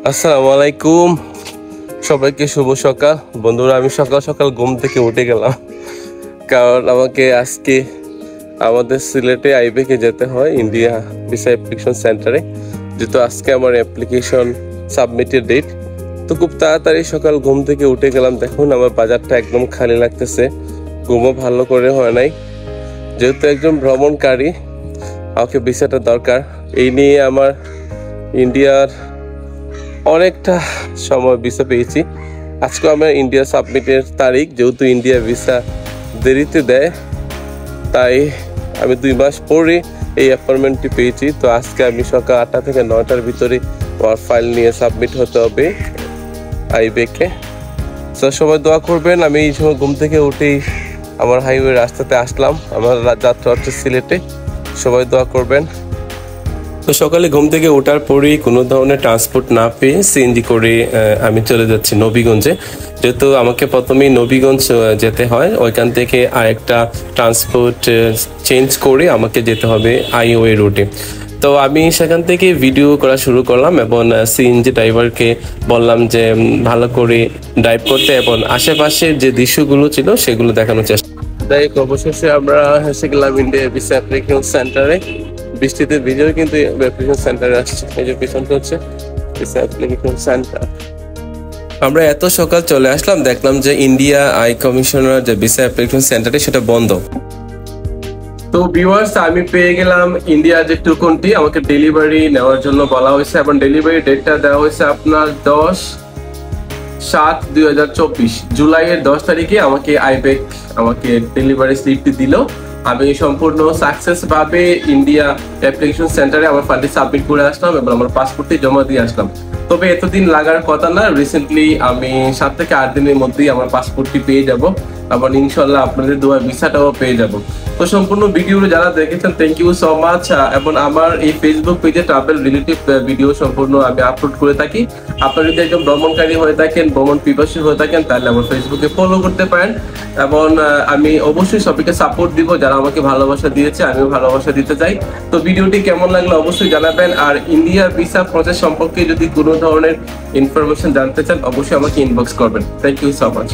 আসসালামু আলাইকুম, সবাইকে শুভ সকাল। বন্ধুরা, আমি সকাল সকাল ঘুম থেকে উঠে গেলাম, কারণ আমাকে আজকে আমাদের সিলেটে আইবেকে যেতে হয়, ইন্ডিয়া ভিসা অ্যাপ্লিকেশন সেন্টারে। যেহেতু আজকে আমার অ্যাপ্লিকেশন সাবমিটের ডেট, তো খুব তাড়াতাড়ি সকাল ঘুম থেকে উঠে গেলাম। দেখুন, আমার বাজারটা একদম খালি লাগতেছে, ঘুমও ভালো করে হয় নাই। যেহেতু একজন ভ্রমণকারী, আমাকে ভিসাটা দরকার। এই নিয়ে আমার ইন্ডিয়ার অনেকটা সময় ভিসা পেয়েছি। আজকে আমার ইন্ডিয়া সাবমিটের তারিখ, যেহেতু ইন্ডিয়া ভিসা দেরিতে দেয়, তাই আমি 2 মাস পরে এই অ্যাপয়েন্টমেন্টটি পেয়েছি। তো আজকে আমি সকাল 8টা থেকে 9টার ভিতরে আমার ফাইল নিয়ে সাবমিট হতে হবে আইবেকে। তো সবাই দোয়া করবেন। আমি এই সময় ঘুম থেকে উঠেই আমার হাইওয়ে রাস্তাতে আসলাম, আমার যাত্রা হচ্ছে সিলেটে। সবাই দোয়া করবেন। তো সকালে ঘুম থেকে ওঠার পরেই কোনো ধরনের ট্রান্সপোর্ট না পেয়ে সিএনজি করে আমি চলে যাচ্ছি নবীগঞ্জে। যেহেতু আমাকে প্রথমেই নবীগঞ্জ যেতে হয়, ওইখান থেকে আরেকটা ট্রান্সপোর্ট চেঞ্জ করে আমাকে যেতে হবে আইওয়ে রুটে। তো আমি সেখান থেকে ভিডিও করা শুরু করলাম এবং সিএনজি ড্রাইভারকে বললাম যে ভালো করে ড্রাইভ করতে এবং আশেপাশের যে দৃশ্যগুলো ছিল সেগুলো দেখানোর চেষ্টা। তাই অবশেষে আমরা এসে গেলাম ইন্ডিয়া ভিসা অ্যাপ্লিকেশন সেন্টারে। বৃষ্টিতে ভিডিও কিন্তু অ্যাপ্লিকেশন সেন্টারে আসছে। এই যে পিছনটা হচ্ছে ভিসা অ্যাপ্লিকেশন সেন্টার। আমরা এত সকাল চলে আসলাম, দেখলাম যে ইন্ডিয়া আই কমিশনার যে ভিসা অ্যাপ্লিকেশন সেন্টারটি সেটা বন্ধ। তো ভিউয়ার্স, আমি পেয়ে গেলাম ইন্ডিয়ার যে টোকনটি, আমাকে ডেলিভারি নেওয়ার জন্য বলা হয়েছে এবং ডেলিভারি ডেটটা দেওয়া হয়েছে আপনার 10/7/2024 জুলাইয়ের 10 তারিখে আমাকে আইবেক আমাকে ডেলিভারি স্লিপটি দিল। আমি সম্পূর্ণ সাকসেস ভাবে ইন্ডিয়া অ্যাপ্লিকেশন সেন্টারে আমার ফাইলটি সাবমিট করে আসলাম এবং আমার পাসপোর্টটি জমা দিয়ে আসলাম। তবে এতদিন লাগার কথা না, রিসেন্টলি আমি 7 থেকে 8 দিনের মধ্যেই আমার পাসপোর্টটি পেয়ে যাব এবং ইনশাল্লাহ আপনাদের দোয়া ভিসাটাও পেয়ে যাব। তো সম্পূর্ণ ভিডিওগুলো যারা দেখেছেন, থ্যাংক ইউ সো মাচ। এবং আমার এই ফেসবুক পেজে ট্রাভেল রিলেটিভ ভিডিও সম্পূর্ণ আমি আপলোড করে থাকি। আপনারা যদি একজন ভ্রমণকারী হয়ে থাকেন, ভ্রমণ পিপাসী হয়ে থাকেন, তাহলে আমার ফেসবুকে ফলো করতে পারেন। এবং আমি অবশ্যই সবাইকে সাপোর্ট দিব, যারা আমাকে ভালোবাসা দিয়েছে আমিও ভালোবাসা দিতে চাই। তো ভিডিওটি কেমন লাগলো অবশ্যই জানাবেন। আর ইন্ডিয়া ভিসা প্রসেস সম্পর্কে যদি কোনো ধরনের ইনফরমেশন জানতে চান, অবশ্যই আমাকে ইনবক্স করবেন। Thank you so much.